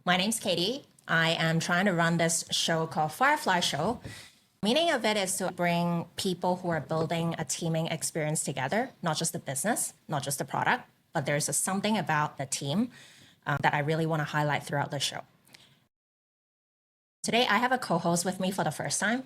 My name's Katie. I am trying to run this show called Firefly Show. Meaning of it is to bring people who are building a teaming experience together, not just the business, not just the product, but there's something about the team that I really want to highlight throughout the show. Today, I have a co-host with me for the first time.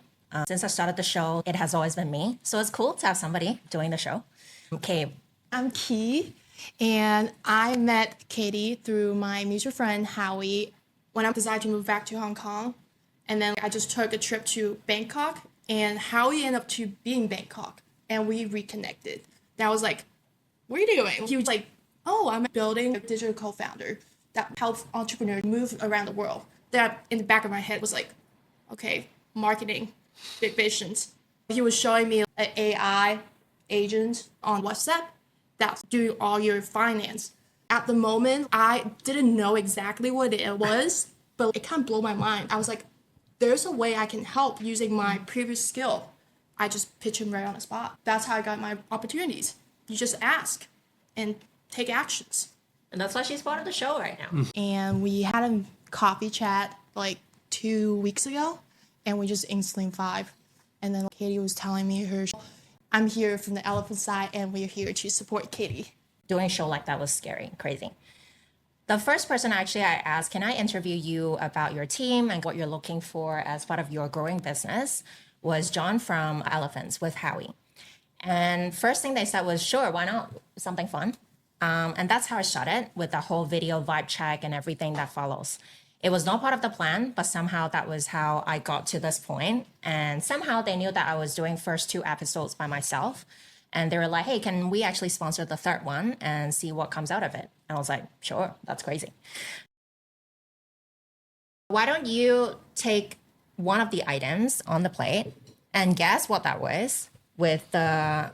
Since I started the show, it has always been me. So it's cool to have somebody doing the show. Okay. I'm Key, and I met Katie through my mutual friend, Howie, when I decided to move back to Hong Kong. And then I just took a trip to Bangkok, and Howie ended up to being Bangkok, and we reconnected. And I was like, what are you doing? He was like, oh, I'm building a digital co-founder that helps entrepreneurs move around the world. That in the back of my head was like, okay, marketing, big visions. He was showing me an AI agent on WhatsApp that's doing all your finance. At the moment, I didn't know exactly what it was, but it kind of blew my mind. I was like, there's a way I can help using my previous skill. I just pitch him right on the spot. That's how I got my opportunities. You just ask and take actions. And that's why she's part of the show right now. And we had a coffee chat like 2 weeks ago, and we just instantly vibe. And then Katie was telling me I'm here from the elephant side, and we're here to support Katie. Doing a show like that was scary, crazy. The first person I asked, can I interview you about your team and what you're looking for as part of your growing business, was John from Elephants with Howie. And first thing they said was, sure, why not? Something fun. And that's how it started, with the whole video vibe check and everything that follows. It was not part of the plan, but somehow that was how I got to this point. And somehow they knew that I was doing first 2 episodes by myself. And they were like, hey, can we actually sponsor the third one and see what comes out of it? And I was like, sure, that's crazy. Why don't you take one of the items on the plate and guess what that was with the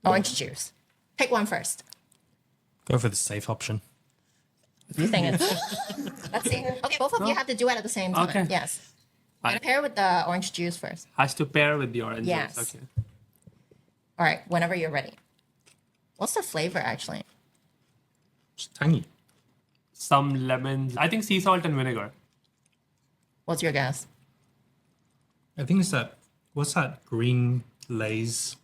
orange juice? Pick one first. Go for the safe option. You think it's... Let's see. Okay, both of you have to do it at the same time. Okay. Yes. I'm gonna pair with the orange juice first. Has to pair with the orange Yes. juice. Okay. All right, whenever you're ready. What's the flavor, actually? It's tangy. Some lemons. I think sea salt and vinegar. What's your guess? I think it's that. What's that green Lay's?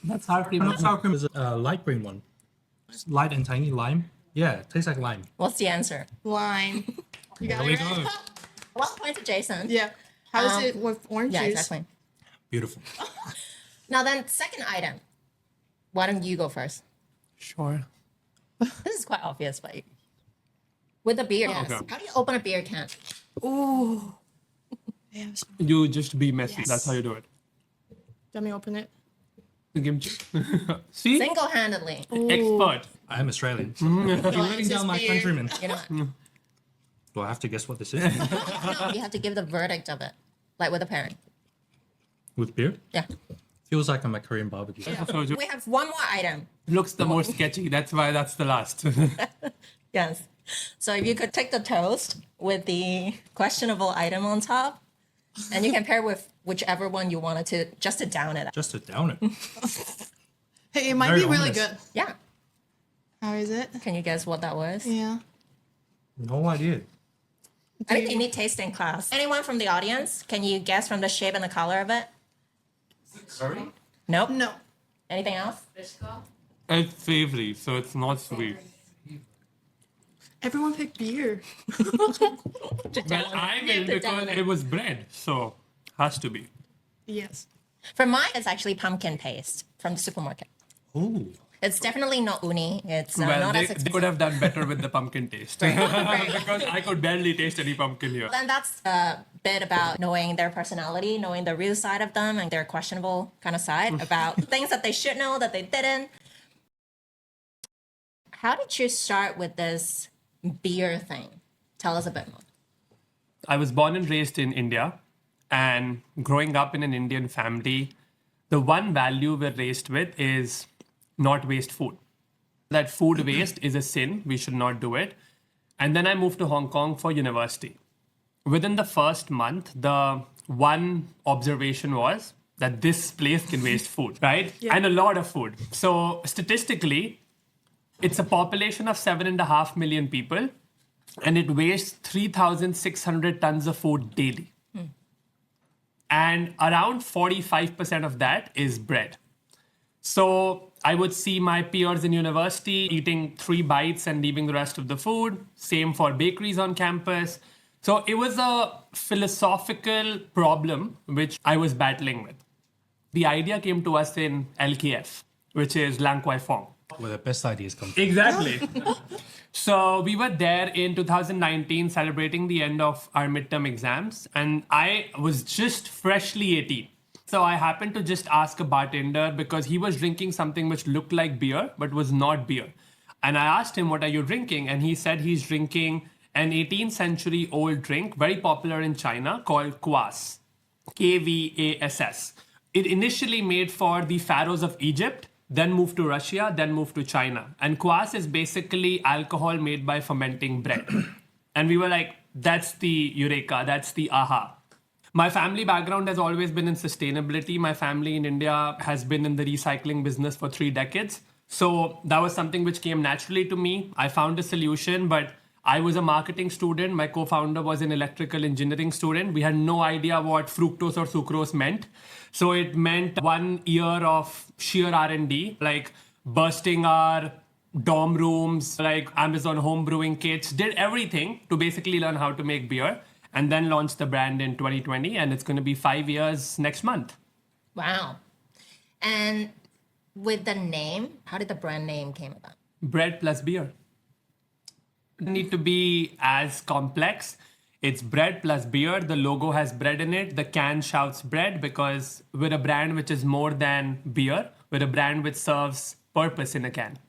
That's sour cream. Not sour cream. Is it a light green one? It's light and tangy lime. Yeah, it tastes like lime. What's the answer? Lime. You got There we it right? go. 1 point to Jason. Yeah. How is it with orange Yeah, juice? exactly. Beautiful. Now then, second item. Why don't you go first? Sure. This is quite obvious, but with the beer. Yes. Okay. How do you open a beer can? Ooh. Yeah, You just be messy. Yes. That's how you do it. let me open it. The kimchi. See? Single-handedly. Expert. I am Australian. No, You're it's letting just down my beer. countrymen. You know what? Do I have to guess what this is? No, you have to give the verdict of it, like with a parent. With beer? Yeah. Feels like I'm at Korean barbecue. So We have one more item. looks the more sketchy. That's why that's the last. Yes. So if you could take the toast with the questionable item on top, and you can pair with whichever one you wanted to, just to down it. Just to down it. Hey, it might Very be really ominous. good. Yeah. How is it? Can you guess what that was? Yeah. No idea. I think you need tasting class. Anyone from the audience? Can you guess from the shape and the color of it? Sorry? Nope. No. Anything else? It's savory, so it's not sweet. Everyone picked beer. Well, I will because it was bread, so has to be. Yes. For mine, it's actually pumpkin paste from the supermarket. Ooh. It's definitely not uni. It's Well, not they, as they expensive. could have done better with the pumpkin taste. Because I could barely taste any pumpkin here. Then that's a bit about knowing their personality, knowing the real side of them and their questionable kind of side, about things that they should know that they didn't. How did you start with this beer thing? Tell us a bit more. I was born and raised in India, and growing up in an Indian family, the one value we're raised with is not waste food. That food waste is a sin. We should not do it. And then I moved to Hong Kong for university. Within the first month, the one observation was that this place can waste food, right? Yeah. And a lot of food. So statistically, it's a population of 7.5 million people. and it wastes 3,600 tons of food daily. And around 45% of that is bread. So I would see my peers in university eating 3 bites and leaving the rest of the food. Same for bakeries on campus. So it was a philosophical problem which I was battling with. The idea came to us in LKF, which is Lang Kwai Fong. Where the best ideas come from. Exactly. So we were there in 2019 celebrating the end of our midterm exams, and I was just freshly 18. So I happened to just ask a bartender because he was drinking something which looked like beer but was not beer. And I asked him, "What are you drinking?" And he said he's drinking an 18th century old drink, very popular in China, called kvass. Kvass. It initially made for the pharaohs of Egypt, then moved to Russia, then moved to China. And kvass is basically alcohol made by fermenting bread. And we were like, that's the eureka, that's the aha. My family background has always been in sustainability. My family in India has been in the recycling business for 3 decades. So that was something which came naturally to me. I found a solution, but I was a marketing student. My co-founder was an electrical engineering student. We had no idea what fructose or sucrose meant. So it meant 1 year of sheer R&D, like bursting our dorm rooms, like Amazon home brewing kits, did everything to basically learn how to make beer, and then launched the brand in 2020. And it's going to be 5 years next month. Wow. And with the name, how did the brand name came about? Bread plus beer. Need to be as complex. It's bread plus beer. The logo has bread in it. The can shouts bread because we're a brand which is more than beer. We're a brand which serves purpose in a can.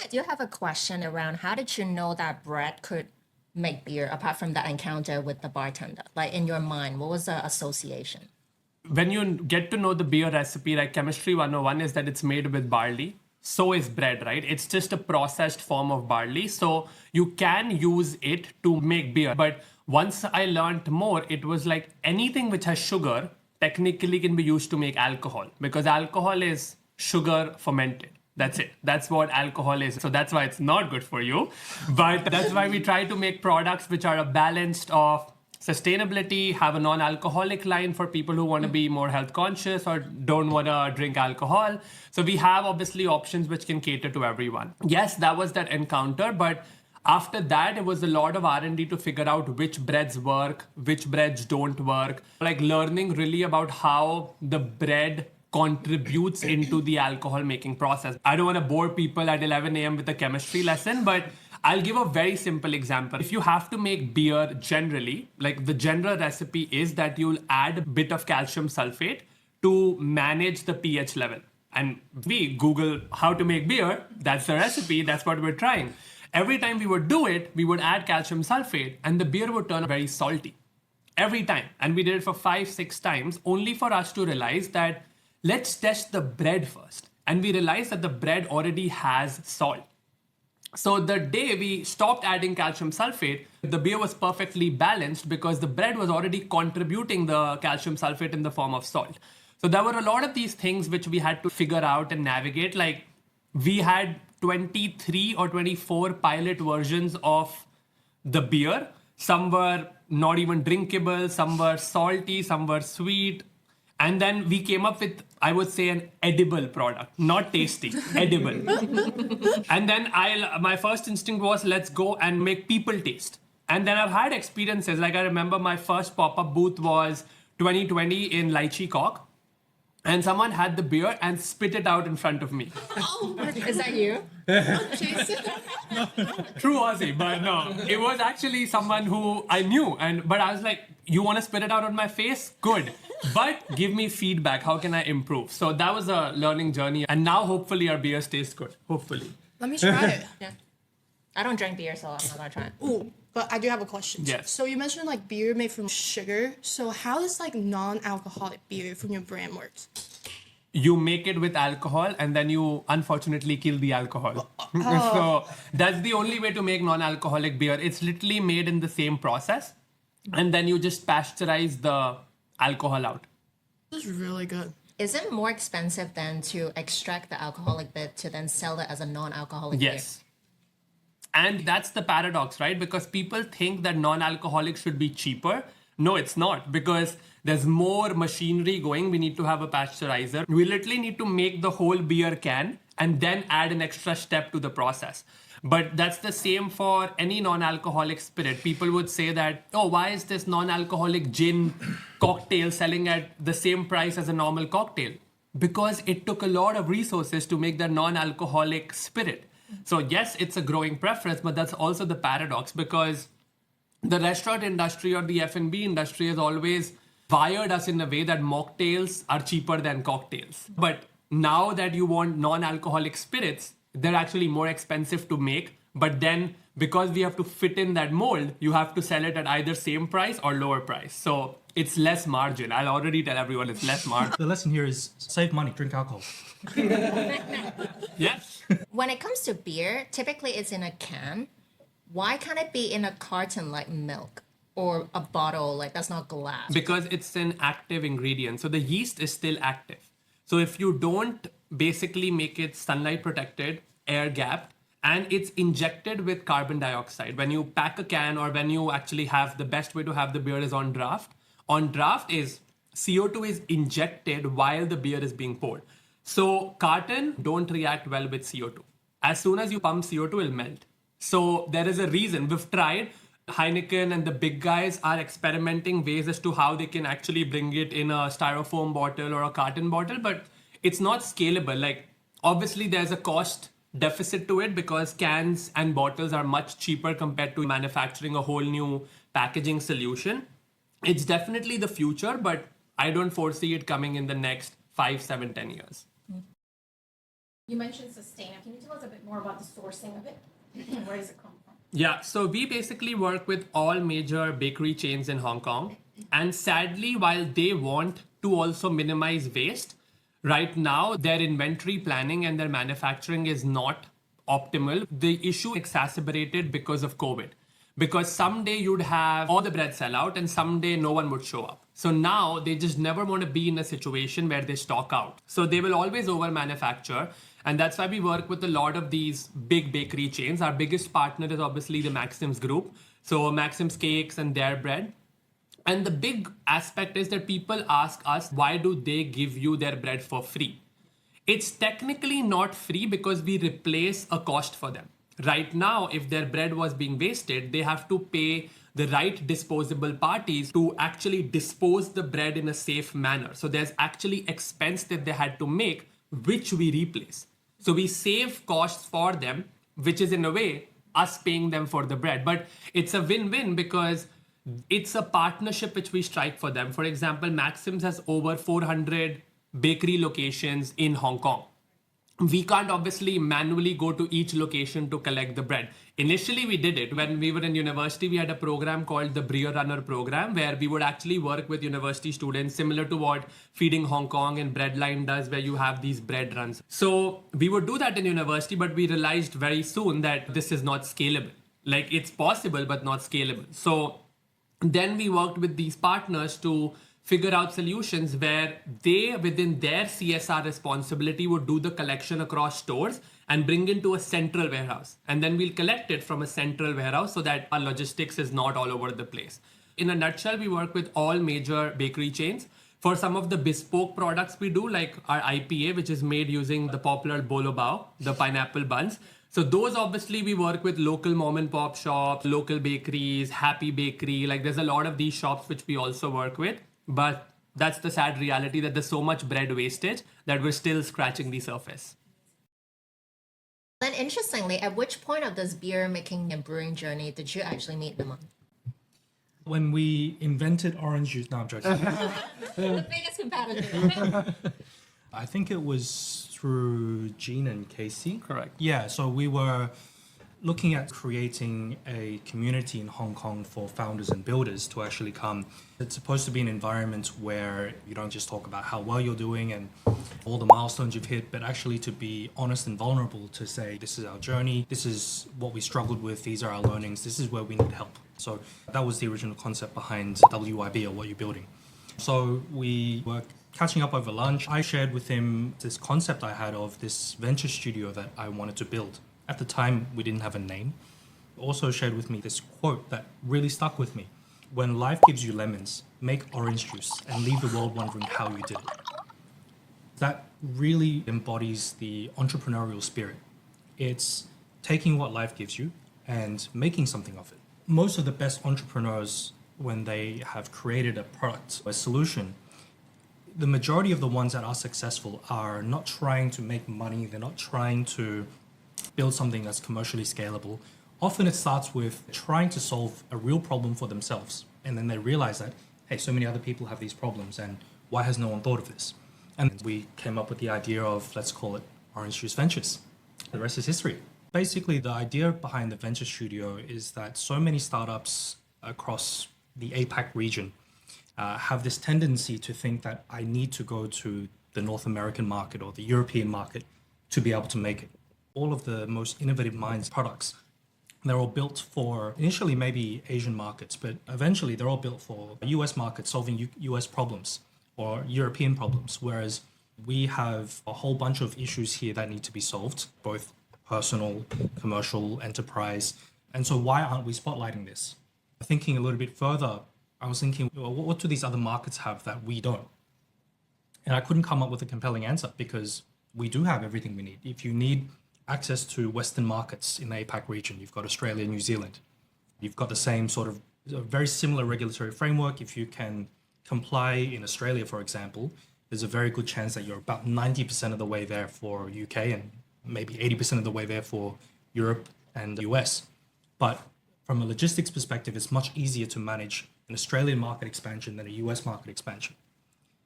I do have a question around how did you know that bread could make beer apart from that encounter with the bartender? Like in your mind, what was the association? When you get to know the beer recipe, like Chemistry 101 is that it's made with barley. So is bread, right? It's just a processed form of barley. So you can use it to make beer. But once I learned more, it was like anything which has sugar technically can be used to make alcohol because alcohol is sugar fermented. That's it. That's what alcohol is. So that's why it's not good for you. But that's why we try to make products which are a balance of sustainability, have a non-alcoholic line for people who want to be more health conscious or don't want to drink alcohol. So we have obviously options which can cater to everyone. Yes, that was that encounter, but after that, it was a lot of R&D to figure out which breads work, which breads don't work, like learning really about how the bread contributes into the alcohol making process. I don't want to bore people at 11 a.m. with a chemistry lesson, but I'll give a very simple example. If you have to make beer generally, like the general recipe is that you'll add a bit of calcium sulfate to manage the pH level. And we Google how to make beer, that's the recipe, that's what we're trying. Every time we would do it, we would add calcium sulfate and the beer would turn very salty. Every time. And we did it for 5-6 times, only for us to realize that let's test the bread first. And we realized that the bread already has salt. So the day we stopped adding calcium sulfate, the beer was perfectly balanced because the bread was already contributing the calcium sulfate in the form of salt. So there were a lot of these things which we had to figure out and navigate. Like we had 23 or 24 pilot versions of the beer. Some were not even drinkable, some were salty, some were sweet. And then we came up with, I would say, an edible product, not tasty, edible. And then my first instinct was, let's go and make people taste. And then I've had experiences, like I remember my first pop-up booth was 2020 in Lychee Cock. And someone had the beer and spit it out in front of me. Oh, is that you? Jason. True Aussie, but no. It was actually someone who I knew. But I was like, you want to spit it out on my face? Good. But give me feedback. How can I improve? So that was a learning journey. And now hopefully our beers taste good. Hopefully. Let me try it. Yeah. I don't drink beer, so I'm not gonna try it. Ooh, but I do have a question. Yes. So you mentioned like beer made from sugar. So how does like non-alcoholic beer from your brand works? You make it with alcohol and then you unfortunately kill the alcohol. So that's the only way to make non-alcoholic beer. It's literally made in the same process. And then you just pasteurize the alcohol out. This is really good. Is it more expensive than to extract the alcoholic bit to then sell it as a non-alcoholic Yes. And that's the paradox, right? Because people think that non-alcoholic should be cheaper. No, it's not, because there's more machinery going. We need to have a pasteurizer. We literally need to make the whole beer can and then add an extra step to the process. But that's the same for any non-alcoholic spirit. People would say that, oh, why is this non-alcoholic gin cocktail selling at the same price as a normal cocktail? Because it took a lot of resources to make the non-alcoholic spirit. So yes, it's a growing preference, but that's also the paradox, because the restaurant industry or the F&B industry has always wired us in a way that mocktails are cheaper than cocktails. But now that you want non-alcoholic spirits, they're actually more expensive to make. But then because we have to fit in that mold, you have to sell it at either same price or lower price. So it's less margin. I'll already tell everyone it's less margin. The lesson here is save money, drink alcohol. Yes. When it comes to beer, typically it's in a can. Why can't it be in a carton like milk or a bottle like that's not glass? Because it's an active ingredient. So the yeast is still active. So if you don't basically make it sunlight protected, air gapped, and it's injected with carbon dioxide. When you pack a can or when you actually have, the best way to have the beer is on draft. On draft is CO2 is injected while the beer is being poured. So carton don't react well with CO2. As soon as you pump CO2, it'll melt. So there is a reason. We've tried. Heineken and the big guys are experimenting ways as to how they can actually bring it in a styrofoam bottle or a carton bottle, but it's not scalable. Like, obviously there's a cost deficit to it because cans and bottles are much cheaper compared to manufacturing a whole new packaging solution. It's definitely the future, but I don't foresee it coming in the next 5, 7, 10 years. You mentioned sustainable. Can you tell us a bit more about the sourcing of it? Where does it come from? Yeah, so we basically work with all major bakery chains in Hong Kong. And sadly, while they want to also minimize waste, right now their inventory planning and their manufacturing is not optimal. The issue exacerbated because of COVID. Because someday you'd have all the bread sell out and someday no one would show up. So now they just never want to be in a situation where they stock out. So they will always over manufacture. And that's why we work with a lot of these big bakery chains. Our biggest partner is obviously the Maxim's group. So Maxim's Cakes and their bread. And the big aspect is that people ask us, why do they give you their bread for free? It's technically not free because we replace a cost for them. Right now, if their bread was being wasted, they have to pay the right disposable parties to actually dispose the bread in a safe manner. So there's actually expense that they had to make, which we replace. So we save costs for them, which is in a way us paying them for the bread. But it's a win-win because it's a partnership which we strike for them. For example, Maxim's has over 400 bakery locations in Hong Kong. We can't obviously manually go to each location to collect the bread. Initially, we did it. When we were in university, we had a program called the Breer Runner program, where we would actually work with university students, similar to what Feeding Hong Kong and Breadline does, where you have these bread runs. So we would do that in university, but we realized very soon that this is not scalable. Like, it's possible, but not scalable. So then we worked with these partners to figure out solutions where they, within their CSR responsibility, would do the collection across stores and bring into a central warehouse. And then we'll collect it from a central warehouse so that our logistics is not all over the place. In a nutshell, we work with all major bakery chains. For some of the bespoke products we do, like our IPA, which is made using the popular bolo bao, the pineapple buns. So those, obviously, we work with local mom and pop shops, local bakeries, Happy Bakery. Like, there's a lot of these shops which we also work with. But that's the sad reality, that there's so much bread wastage that we're still scratching the surface. And interestingly, at which point of this beer making and brewing journey did you actually meet Naman? When we invented orange juice, no, I'm joking. The biggest competitor. I think it was through Gene and Casey. Correct. Yeah, so we were looking at creating a community in Hong Kong for founders and builders to actually come. It's supposed to be an environment where you don't just talk about how well you're doing and all the milestones you've hit, but actually to be honest and vulnerable to say, this is our journey, this is what we struggled with, these are our learnings, this is where we need help. So that was the original concept behind WYB, or What You're Building. So we were catching up over lunch. I shared with him this concept I had of this venture studio that I wanted to build. At the time, we didn't have a name. also shared with me this quote that really stuck with me. When life gives you lemons, make orange juice and leave the world wondering how you did it. That really embodies the entrepreneurial spirit. It's taking what life gives you and making something of it. Most of the best entrepreneurs, when they have created a product, a solution, the majority of the ones that are successful are not trying to make money. They're not trying to build something that's commercially scalable. Often it starts with trying to solve a real problem for themselves. And then they realize that, hey, so many other people have these problems, and why has no one thought of this? And we came up with the idea of, let's call it Orange Juice Ventures. The rest is history. Basically, the idea behind the Venture Studio is that so many startups across the APAC region have this tendency to think that I need to go to the North American market or the European market to be able to make it. All of the most innovative minds products, they're all built for initially maybe Asian markets, but eventually they're all built for US markets, solving US problems or European problems. Whereas we have a whole bunch of issues here that need to be solved, both personal, commercial, enterprise. And so why aren't we spotlighting this? Thinking a little bit further, I was thinking, well, what do these other markets have that we don't? And I couldn't come up with a compelling answer because we do have everything we need. If you need access to Western markets in the APAC region, you've got Australia, New Zealand. You've got the same sort of very similar regulatory framework. If you can comply in Australia, for example, there's a very good chance that you're about 90% of the way there for UK and maybe 80% of the way there for Europe and the US. But from a logistics perspective, it's much easier to manage an Australian market expansion than a US market expansion.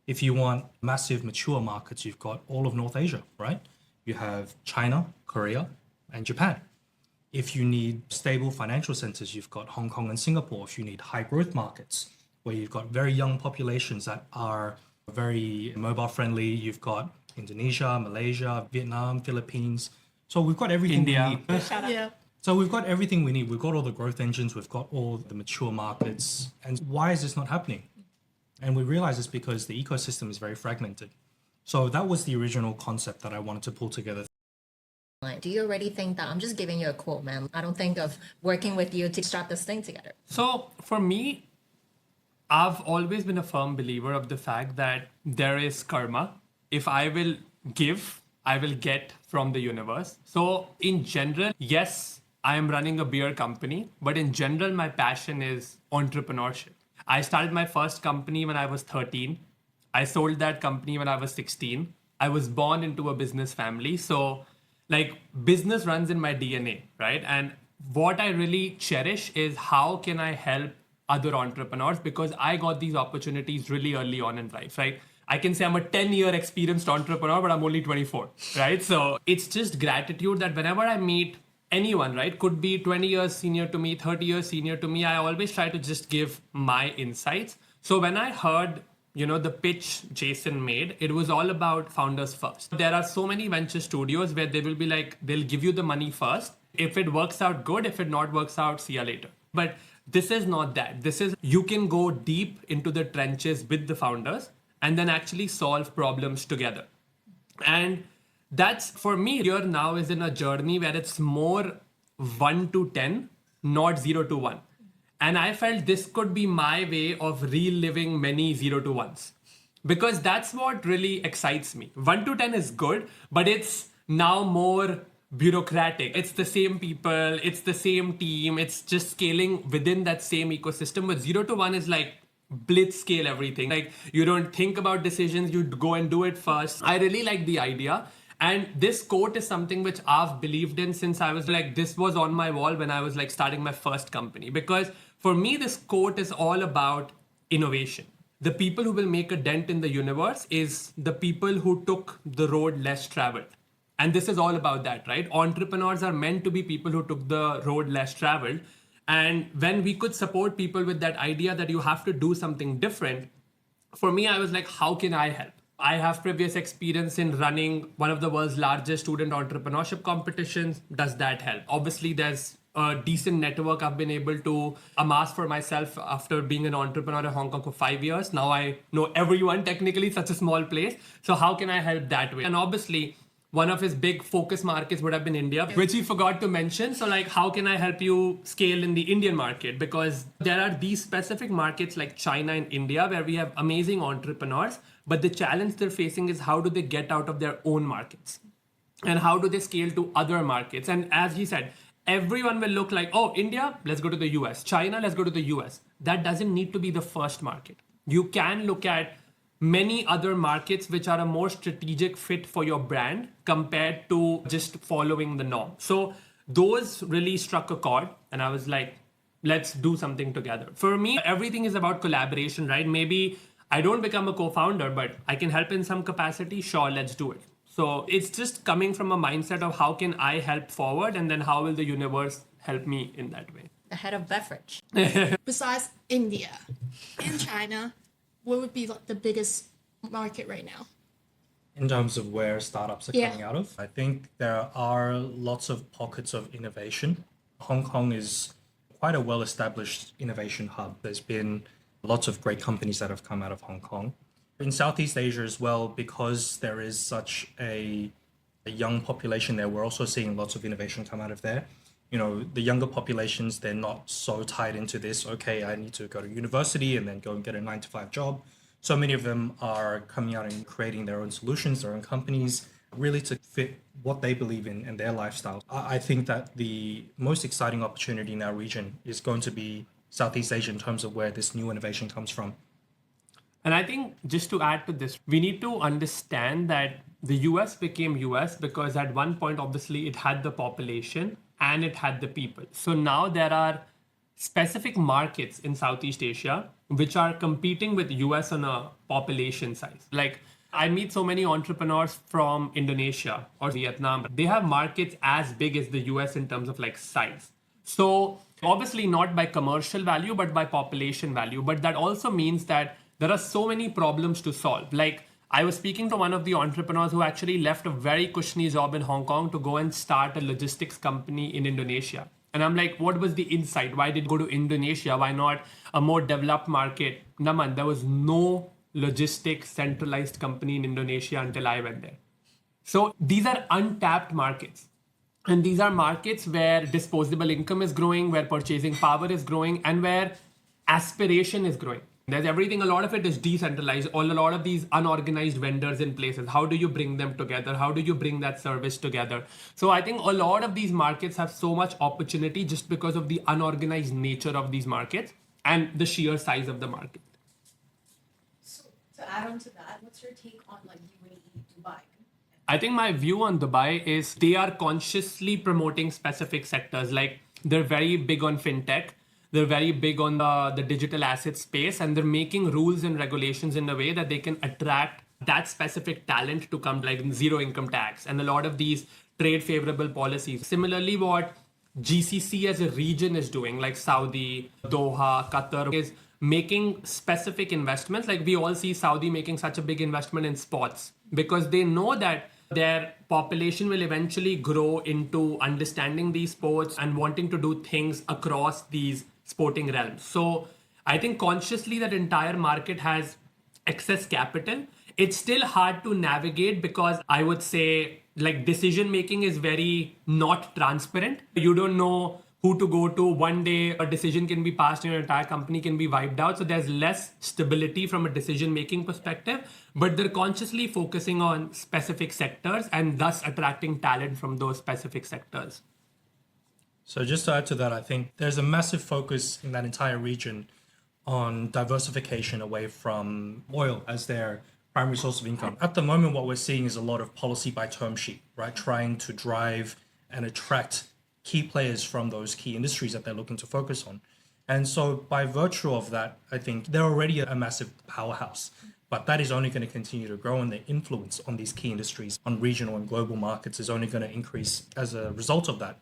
If you want massive mature markets, you've got all of North Asia, right? You have China, Korea, and Japan. If you need stable financial centers, you've got Hong Kong and Singapore. If you need high growth markets where you've got very young populations that are very mobile friendly, you've got Indonesia, Malaysia, Vietnam, Philippines. So we've got everything India. we need. Yeah. So we've got everything we need. We've got all the growth engines. We've got all the mature markets. And why is this not happening? And we realize it's because the ecosystem is very fragmented. So that was the original concept that I wanted to pull together. Do you already think that I'm just giving you a quote, man? I don't think of working with you to start this thing together. So for me, I've always been a firm believer of the fact that there is karma. If I will give, I will get from the universe. So in general, yes, I am running a beer company, but in general, my passion is entrepreneurship. I started my first company when I was 13. I sold that company when I was 16. I was born into a business family. So like business runs in my DNA, right? And what I really cherish is how can I help other entrepreneurs, because I got these opportunities really early on in life, right? I can say I'm a 10-year experienced entrepreneur, but I'm only 24, right? So it's just gratitude that whenever I meet anyone, right, could be 20 years senior to me, 30 years senior to me, I always try to just give my insights. So when I heard, the pitch Jason made, it was all about founders first. There are so many venture studios where they will be like, they'll give you the money first. If it works out, good. If it not works out, see you later. But this is not that. This is, you can go deep into the trenches with the founders and then actually solve problems together. And that's, for me, here now is in a journey where it's more 1 to 10, not 0 to 1. And I felt this could be my way of reliving many 0 to 1s. Because that's what really excites me. 1 to 10 is good, but it's now more bureaucratic. It's the same people, it's the same team, it's just scaling within that same ecosystem. But 0 to 1 is like blitz scale everything. Like you don't think about decisions, you go and do it first. I really like the idea. And this quote is something which I've believed in since I was like, this was on my wall when I was like starting my first company. Because for me, this quote is all about innovation. The people who will make a dent in the universe is the people who took the road less traveled. And this is all about that, right? Entrepreneurs are meant to be people who took the road less traveled. And when we could support people with that idea that you have to do something different, for me, I was like, how can I help? I have previous experience in running one of the world's largest student entrepreneurship competitions. Does that help? Obviously, there's a decent network I've been able to amass for myself after being an entrepreneur in Hong Kong for 5 years. Now I know everyone technically, such a small place. So how can I help that way? And obviously, one of his big focus markets would have been India, which he forgot to mention. So like, how can I help you scale in the Indian market? Because there are these specific markets like China and India where we have amazing entrepreneurs, but the challenge they're facing is how do they get out of their own markets? And how do they scale to other markets? And as he said, everyone will look like, oh, India, let's go to the US. China, let's go to the US. That doesn't need to be the first market. You can look at many other markets which are a more strategic fit for your brand compared to just following the norm. So those really struck a chord. And I was like, let's do something together. For me, everything is about collaboration, right? Maybe I don't become a co-founder, but I can help in some capacity. Sure, let's do it. So it's just coming from a mindset of how can I help forward, and then how will the universe help me in that way. The head of beverage. Besides India and China, what would be like the biggest market right now? In terms of where startups are coming out of, I think there are lots of pockets of innovation. Hong Kong is quite a well-established innovation hub. There's been lots of great companies that have come out of Hong Kong. In Southeast Asia as well, because there is such a young population there, we're also seeing lots of innovation come out of there. You know, the younger populations, they're not so tied into this, okay, I need to go to university and then go and get a 9-to-5 job. So many of them are coming out and creating their own solutions, their own companies, really to fit what they believe in and their lifestyle. I think that the most exciting opportunity in our region is going to be Southeast Asia in terms of where this new innovation comes from. And I think just to add to this, we need to understand that the US became US because at one point, obviously, it had the population and it had the people. So now there are specific markets in Southeast Asia which are competing with US on a population size. Like I meet so many entrepreneurs from Indonesia or Vietnam. They have markets as big as the US in terms of like size. So obviously not by commercial value, but by population value. But that also means that there are so many problems to solve. Like I was speaking to one of the entrepreneurs who actually left a very cushy job in Hong Kong to go and start a logistics company in Indonesia. And I'm like, what was the insight? Why did you go to Indonesia? Why not a more developed market? Naman, there was no logistics centralized company in Indonesia until I went there. So these are untapped markets. And these are markets where disposable income is growing, where purchasing power is growing, and where aspiration is growing. There's everything, a lot of it is decentralized, a lot of these unorganized vendors in places. How do you bring them together? How do you bring that service together? So I think a lot of these markets have so much opportunity just because of the unorganized nature of these markets and the sheer size of the market. So to add on to that, what's your take on like UAE, Dubai? I think my view on Dubai is they are consciously promoting specific sectors. Like they're very big on fintech. They're very big on the digital asset space, and they're making rules and regulations in a way that they can attract that specific talent to come, like zero income tax and a lot of these trade favorable policies. Similarly, what GCC as a region is doing, like Saudi, Doha, Qatar, is making specific investments. Like we all see Saudi making such a big investment in sports because they know that their population will eventually grow into understanding these sports and wanting to do things across these sporting realms. So I think consciously that entire market has excess capital. It's still hard to navigate because I would say like decision making is very not transparent. You don't know who to go to. One day a decision can be passed and your entire company can be wiped out. So there's less stability from a decision making perspective, but they're consciously focusing on specific sectors and thus attracting talent from those specific sectors. So just to add to that, I think there's a massive focus in that entire region on diversification away from oil as their primary source of income. At the moment, what we're seeing is a lot of policy by term sheet, right? Trying to drive and attract key players from those key industries that they're looking to focus on. And so by virtue of that, I think they're already a massive powerhouse, but that is only going to continue to grow, and the influence on these key industries on regional and global markets is only going to increase as a result of that.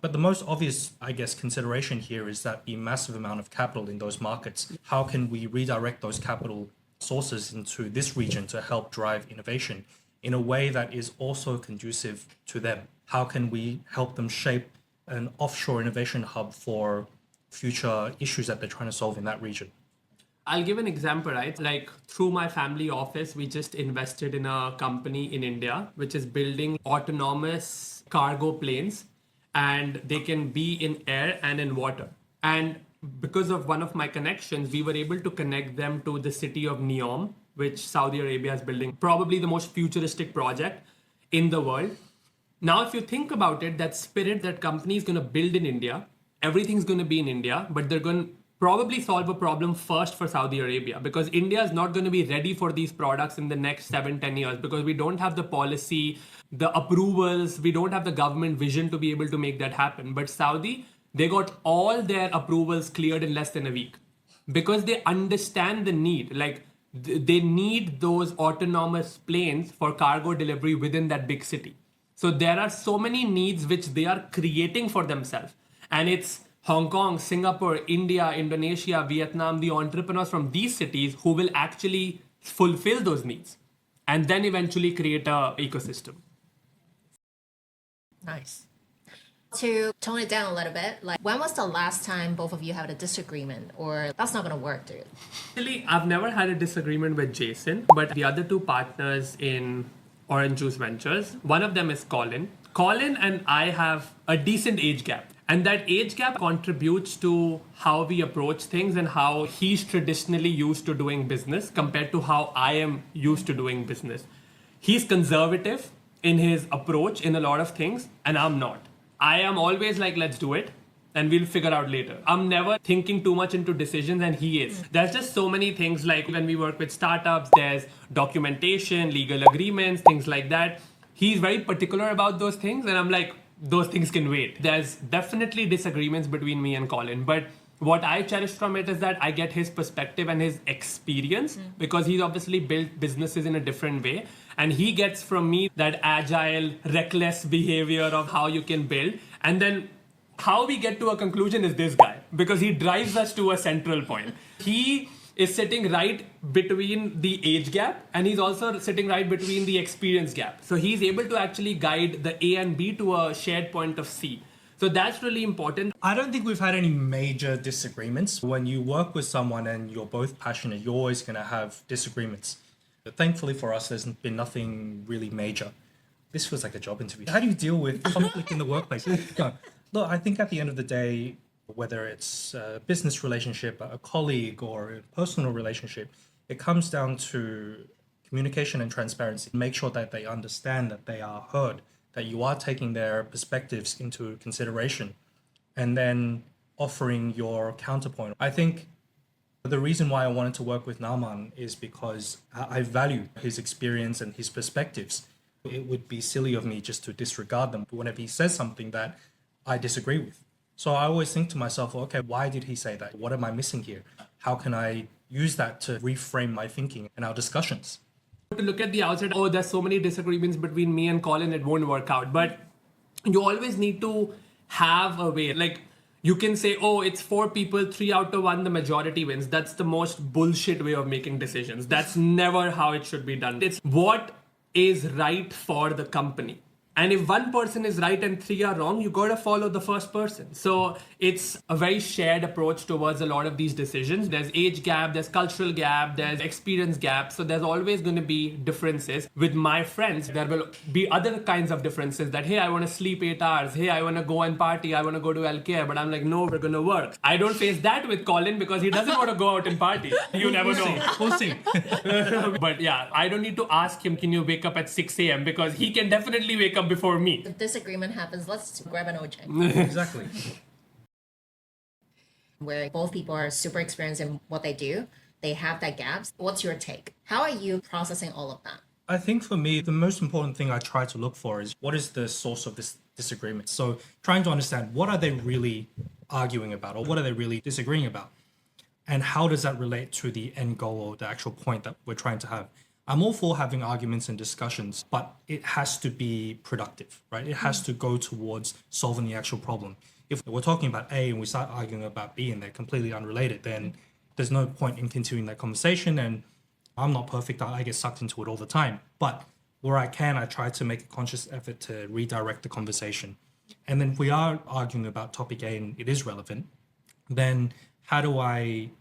But the most obvious, I guess, consideration here is that the massive amount of capital in those markets, how can we redirect those capital sources into this region to help drive innovation in a way that is also conducive to them? How can we help them shape an offshore innovation hub for future issues that they're trying to solve in that region? I'll give an example, right? Like through my family office, we just invested in a company in India, which is building autonomous cargo planes, and they can be in air and in water. And because of one of my connections, we were able to connect them to the city of Neom, which Saudi Arabia is building, probably the most futuristic project in the world. Now, if you think about it, that spirit that company is going to build in India, everything's going to be in India, but they're going to probably solve a problem first for Saudi Arabia, because India is not going to be ready for these products in the next 7-10 years, because we don't have the policy, the approvals, we don't have the government vision to be able to make that happen. But Saudi, they got all their approvals cleared in less than a week because they understand the need. Like they need those autonomous planes for cargo delivery within that big city. So there are so many needs which they are creating for themselves. And it's Hong Kong, Singapore, India, Indonesia, Vietnam, the entrepreneurs from these cities who will actually fulfill those needs and then eventually create a ecosystem. Nice. To tone it down a little bit, like when was the last time both of you had a disagreement or that's not going to work, dude? Actually, I've never had a disagreement with Jason, but the other two partners in Orange Juice Ventures, one of them is Colin. Colin and I have a decent age gap. And that age gap contributes to how we approach things and how he's traditionally used to doing business compared to how I am used to doing business. He's conservative in his approach in a lot of things, and I'm not. I am always like, let's do it and we'll figure out later. I'm never thinking too much into decisions, and he is. There's just so many things, like when we work with startups, there's documentation, legal agreements, things like that. He's very particular about those things, and I'm like, those things can wait. There's definitely disagreements between me and Colin, but what I cherish from it is that I get his perspective and his experience because he's obviously built businesses in a different way. And he gets from me that agile, reckless behavior of how you can build. And then how we get to a conclusion is this guy, because he drives us to a central point. He is sitting right between the age gap, and he's also sitting right between the experience gap. So he's able to actually guide the A and B to a shared point of C. So that's really important. I don't think we've had any major disagreements. When you work with someone and you're both passionate, you're always going to have disagreements. But thankfully for us, there's been nothing really major. This feels like a job interview. How do you deal with conflict in the workplace? No. Look, I think at the end of the day, whether it's a business relationship, a colleague, or a personal relationship, it comes down to communication and transparency. Make sure that they understand that they are heard, that you are taking their perspectives into consideration, and then offering your counterpoint. I think the reason why I wanted to work with Naman is because I value his experience and his perspectives. It would be silly of me just to disregard them whenever he says something that I disagree with. So I always think to myself, okay, why did he say that? What am I missing here? How can I use that to reframe my thinking and our discussions? To look at the outside, oh, there's so many disagreements between me and Colin, it won't work out. But you always need to have a way. Like you can say, oh, it's 4 people, 3 out of 1, the majority wins. That's the most bullshit way of making decisions. That's never how it should be done. It's what is right for the company. And if one person is right and 3 are wrong, you got to follow the first person. So it's a very shared approach towards a lot of these decisions. There's age gap, there's cultural gap, there's experience gap. So there's always going to be differences. With my friends, there will be other kinds of differences that, hey, I want to sleep 8 hours. Hey, I want to go and party. I want to go to LK. But I'm like, no, we're going to work. I don't face that with Colin because he doesn't want to go out and party. You never know. We'll see. But yeah, I don't need to ask him, can you wake up at 6 a.m. because he can definitely wake up before me. If disagreement happens, let's grab an OJ. Exactly. Where both people are super experienced in what they do, they have that gaps. What's your take? How are you processing all of that? I think for me, the most important thing I try to look for is what is the source of this disagreement? So trying to understand what are they really arguing about or what are they really disagreeing about? And how does that relate to the end goal or the actual point that we're trying to have? I'm all for having arguments and discussions, but it has to be productive, right? It has to go towards solving the actual problem. If we're talking about A and we start arguing about B and they're completely unrelated, then there's no point in continuing that conversation. And I'm not perfect. I get sucked into it all the time. But where I can, I try to make a conscious effort to redirect the conversation. And then if we are arguing about topic A and it is relevant, then how do I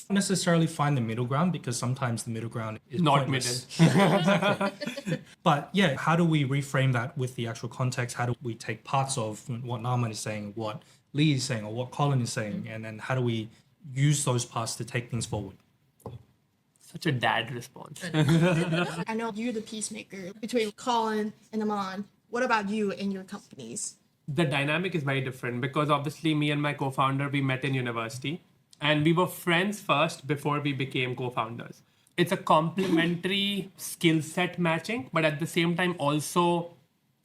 Not necessarily find the middle ground, because sometimes the middle ground is Not pointless. middle. But yeah, how do we reframe that with the actual context? How do we take parts of what Naman is saying, what Lee is saying, or what Colin is saying, and then how do we use those parts to take things forward? Such a dad response. I know you're the peacemaker between Colin and Naman. What about you and your companies? The dynamic is very different because obviously me and my co-founder, we met in university and we were friends first before we became co-founders. It's a complementary skill set matching, but at the same time also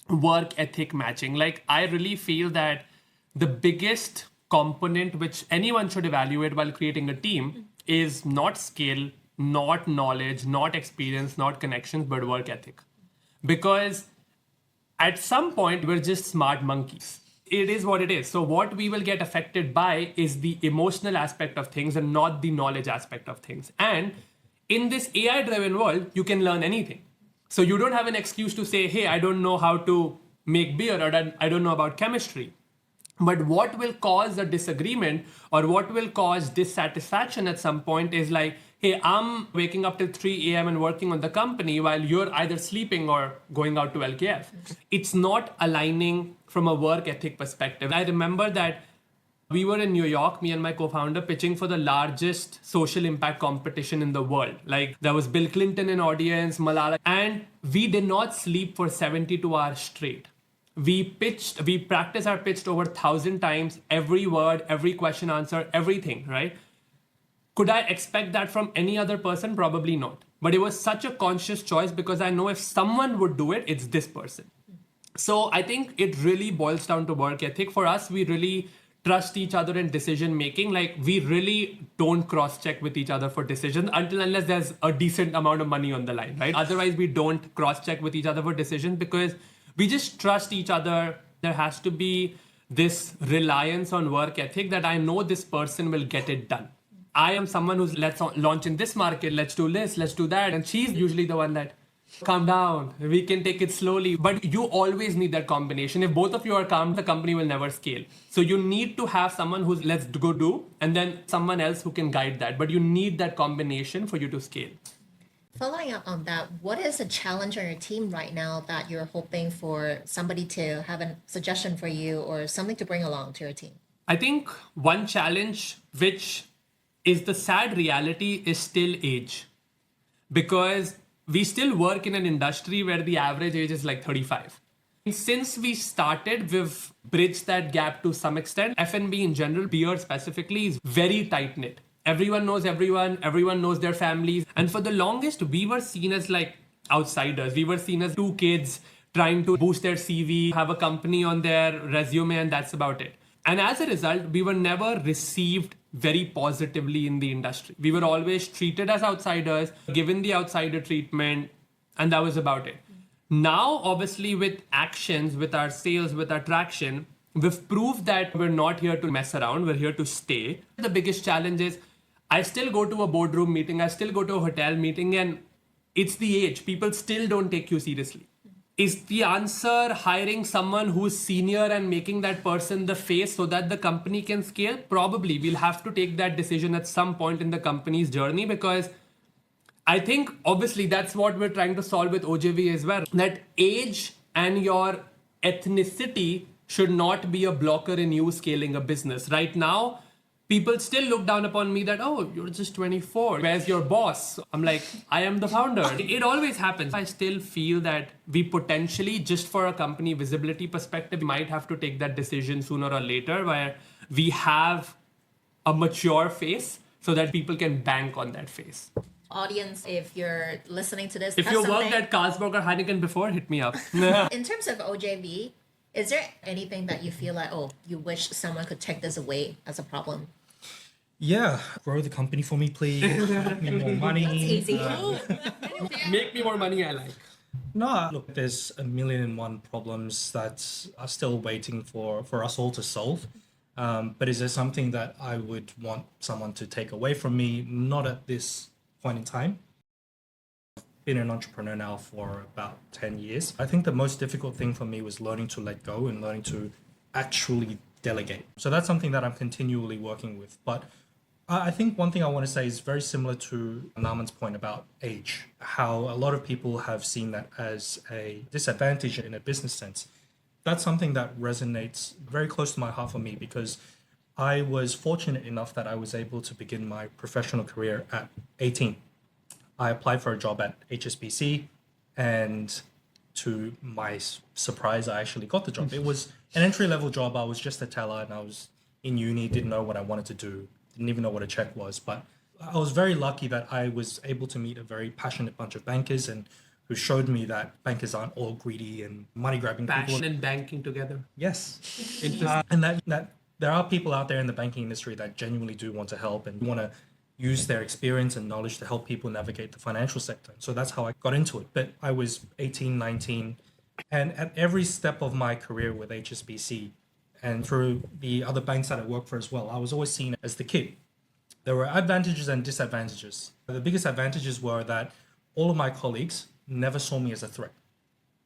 work ethic matching. Like I really feel that the biggest component which anyone should evaluate while creating a team is not skill, not knowledge, not experience, not connections, but work ethic. Because at some point, we're just smart monkeys. It is what it is. So what we will get affected by is the emotional aspect of things and not the knowledge aspect of things. And in this AI-driven world, you can learn anything. So you don't have an excuse to say, hey, I don't know how to make beer or I don't know about chemistry. But what will cause a disagreement or what will cause dissatisfaction at some point is like, hey, I'm waking up till 3 a.m. and working on the company while you're either sleeping or going out to LKF. It's not aligning from a work ethic perspective. I remember that we were in New York, me and my co-founder, pitching for the largest social impact competition in the world. Like there was Bill Clinton in audience, Malala, and we did not sleep for 72 hours straight. We practiced our pitch over 1,000 times, every word, every question answer, everything, right? Could I expect that from any other person? Probably not. But it was such a conscious choice because I know if someone would do it, it's this person. So I think it really boils down to work ethic. For us, we really trust each other in decision making. Like we really don't cross check with each other for decisions unless there's a decent amount of money on the line, right? Otherwise, we don't cross check with each other for decisions because we just trust each other. There has to be this reliance on work ethic that I know this person will get it done. I am someone who's let's launch in this market, let's do this, let's do that. And she's usually the one that calm down, we can take it slowly. But you always need that combination. If both of you are calm, the company will never scale. So you need to have someone who's let's go do, and then someone else who can guide that. But you need that combination for you to scale. Following up on that, what is a challenge on your team right now that you're hoping for somebody to have a suggestion for you or something to bring along to your team? I think one challenge, which is the sad reality, is still age. Because we still work in an industry where the average age is like 35. Since we started, we've bridged that gap to some extent. F&B in general, beer specifically, is very tight-knit. Everyone knows everyone knows their families. And for the longest, we were seen as like outsiders. We were seen as two kids trying to boost their CV, have a company on their resume, and that's about it. And as a result, we were never received very positively in the industry. We were always treated as outsiders, given the outsider treatment, and that was about it. Now, obviously, with actions, with our sales, with our traction, we've proved that we're not here to mess around, we're here to stay. The biggest challenge is I still go to a boardroom meeting, I still go to a hotel meeting, and it's the age. People still don't take you seriously. Is the answer hiring someone who's senior and making that person the face so that the company can scale? Probably. We'll have to take that decision at some point in the company's journey because I think obviously that's what we're trying to solve with OJV as well. That age and your ethnicity should not be a blocker in you scaling a business. Right now, people still look down upon me that, oh, you're just 24. Where's your boss? I'm like, I am the founder. It always happens. I still feel that we potentially, just for a company visibility perspective, might have to take that decision sooner or later where we have a mature face so that people can bank on that face. Audience, if you're listening to this, If you worked at Carlsberg or Heineken before, hit me up. in terms of OJV, is there anything that you feel like, oh, you wish someone could take this away as a problem? Yeah, grow the company for me, please. Make me more money. That's easy. Make me more money, I like. No, look, there's a million and one problems that are still waiting for us all to solve. But is there something that I would want someone to take away from me? Not at this point in time. I've been an entrepreneur now for about 10 years. I think the most difficult thing for me was learning to let go and learning to actually delegate. So that's something that I'm continually working with. But I think one thing I want to say is very similar to Naman's point about age, how a lot of people have seen that as a disadvantage in a business sense. That's something that resonates very close to my heart for me because I was fortunate enough that I was able to begin my professional career at 18. I applied for a job at HSBC, and to my surprise, I actually got the job. It was an entry level job. I was just a teller and I was in uni, didn't know what I wanted to do, didn't even know what a check was. But I was very lucky that I was able to meet a very passionate bunch of bankers and who showed me that bankers aren't all greedy and money grabbing people. Passion and banking together. Yes. Interesting. And that there are people out there in the banking industry that genuinely do want to help and want to use their experience and knowledge to help people navigate the financial sector. So that's how I got into it. But I was 18, 19, and at every step of my career with HSBC and through the other banks that I worked for as well, I was always seen as the kid. There were advantages and disadvantages. The biggest advantages were that all of my colleagues never saw me as a threat.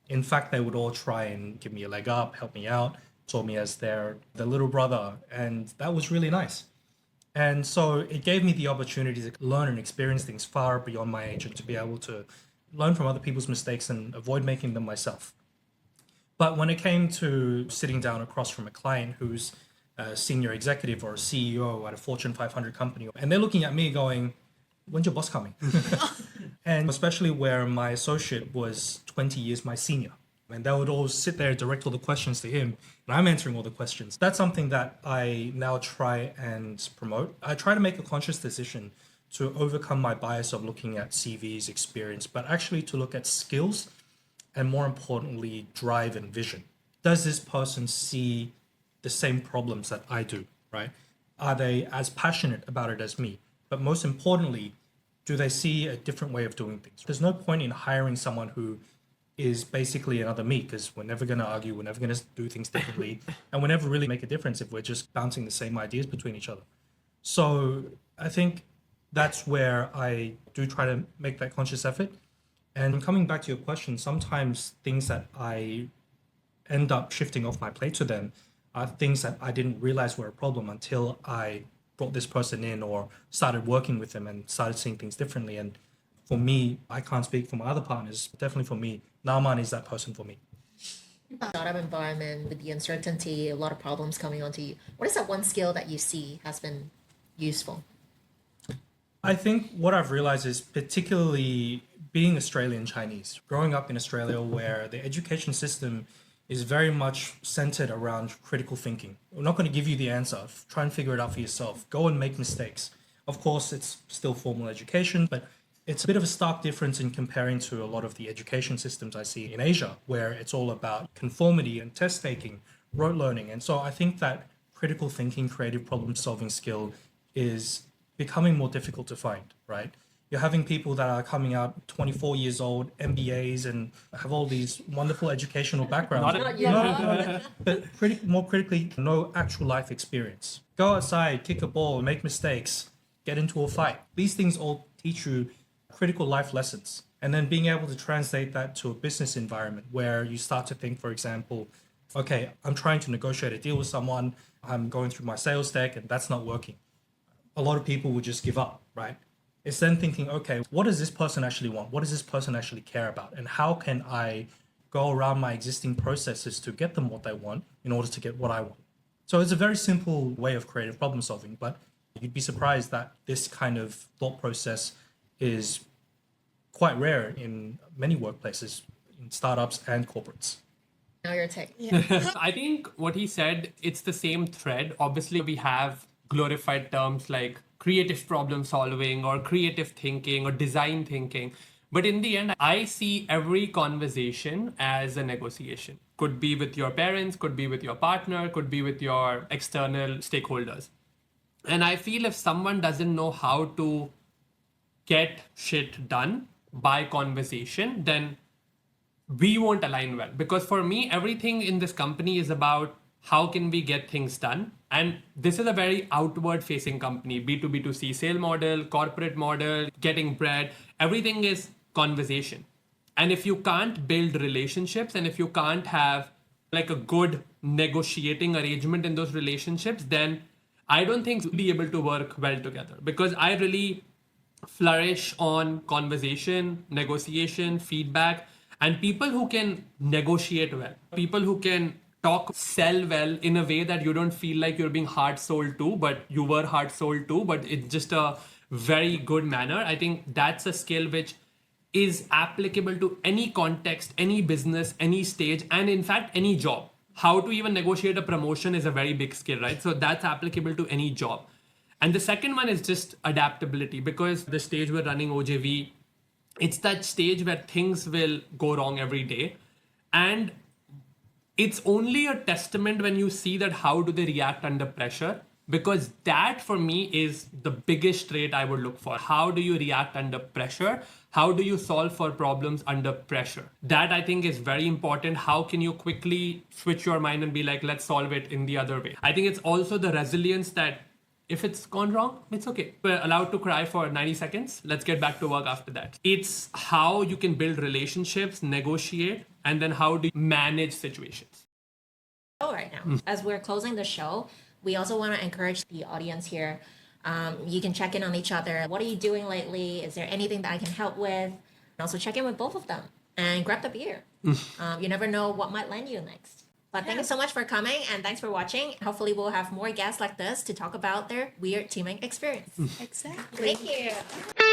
In fact, they would all try and give me a leg up, help me out, saw me as their little brother, and that was really nice. And so it gave me the opportunity to learn and experience things far beyond my age and to be able to learn from other people's mistakes and avoid making them myself. But when it came to sitting down across from a client who's a senior executive or a CEO at a Fortune 500 company, and they're looking at me going, when's your boss coming? And especially where my associate was 20 years my senior. And they would all sit there, direct all the questions to him, and I'm answering all the questions. That's something that I now try and promote. I try to make a conscious decision to overcome my bias of looking at CVs, experience, but actually to look at skills and more importantly, drive and vision. Does this person see the same problems that I do, right? Are they as passionate about it as me? But most importantly, do they see a different way of doing things? There's no point in hiring someone who is basically another me because we're never going to argue, we're never going to do things differently, and we'll never really make a difference if we're just bouncing the same ideas between each other. So I think that's where I do try to make that conscious effort. And coming back to your question, sometimes things that I end up shifting off my plate to them are things that I didn't realize were a problem until I brought this person in or started working with them and started seeing things differently. And for me, I can't speak for my other partners, but definitely for me, Naman is that person for me. Startup environment with the uncertainty, a lot of problems coming onto you. What is that one skill that you see has been useful? I think what I've realized is particularly being Australian Chinese, growing up in Australia where the education system is very much centered around critical thinking. We're not going to give you the answer. Try and figure it out for yourself. Go and make mistakes. Of course, it's still formal education, but it's a bit of a stark difference in comparing to a lot of the education systems I see in Asia, where it's all about conformity and test taking, rote learning. And so I think that critical thinking, creative problem solving skill is becoming more difficult to find, right? You're having people that are coming out 24 years old, MBAs, and have all these wonderful educational backgrounds. But more critically, no actual life experience. Go outside, kick a ball, make mistakes, get into a fight. These things all teach you critical life lessons. And then being able to translate that to a business environment where you start to think, for example, okay, I'm trying to negotiate a deal with someone, I'm going through my sales deck, and that's not working. A lot of people would just give up, right? It's then thinking, okay, what does this person actually want? What does this person actually care about? And how can I go around my existing processes to get them what they want in order to get what I want? So it's a very simple way of creative problem solving, but you'd be surprised that this kind of thought process is quite rare in many workplaces, in startups and corporates. Now your take. I think what he said, it's the same thread. Obviously, we have glorified terms like creative problem solving or creative thinking or design thinking. But in the end, I see every conversation as a negotiation. Could be with your parents, could be with your partner, could be with your external stakeholders. And I feel if someone doesn't know how to get shit done by conversation, then we won't align well. Because for me, everything in this company is about how can we get things done. And this is a very outward facing company, B2B2C sale model, corporate model, getting bread, everything is conversation. And if you can't build relationships and if you can't have like a good negotiating arrangement in those relationships, then I don't think we'll be able to work well together, because I really flourish on conversation, negotiation, feedback, and people who can negotiate well, people who can talk, sell well in a way that you don't feel like you're being hard sold to, but you were hard sold to, but it's just a very good manner. I think that's a skill which is applicable to any context, any business, any stage, and in fact, any job. How to even negotiate a promotion is a very big skill, right? So that's applicable to any job. And the second one is just adaptability, because the stage we're running OJV, it's that stage where things will go wrong every day. And it's only a testament when you see that how do they react under pressure, because that for me is the biggest trait I would look for. How do you react under pressure? How do you solve for problems under pressure? That I think is very important. How can you quickly switch your mind and be like, let's solve it in the other way? I think it's also the resilience that if it's gone wrong, it's okay. We're allowed to cry for 90 seconds. Let's get back to work after that. It's how you can build relationships, negotiate, and then how do you manage situations. Right now, as we're closing the show, we also want to encourage the audience here. You can check in on each other. What are you doing lately? Is there anything that I can help with? And also check in with both of them and grab the beer. You never know what might land you next. But thank you so much for coming, and thanks for watching. Hopefully we'll have more guests like this to talk about their weird teaming experience. Exactly. Thank you.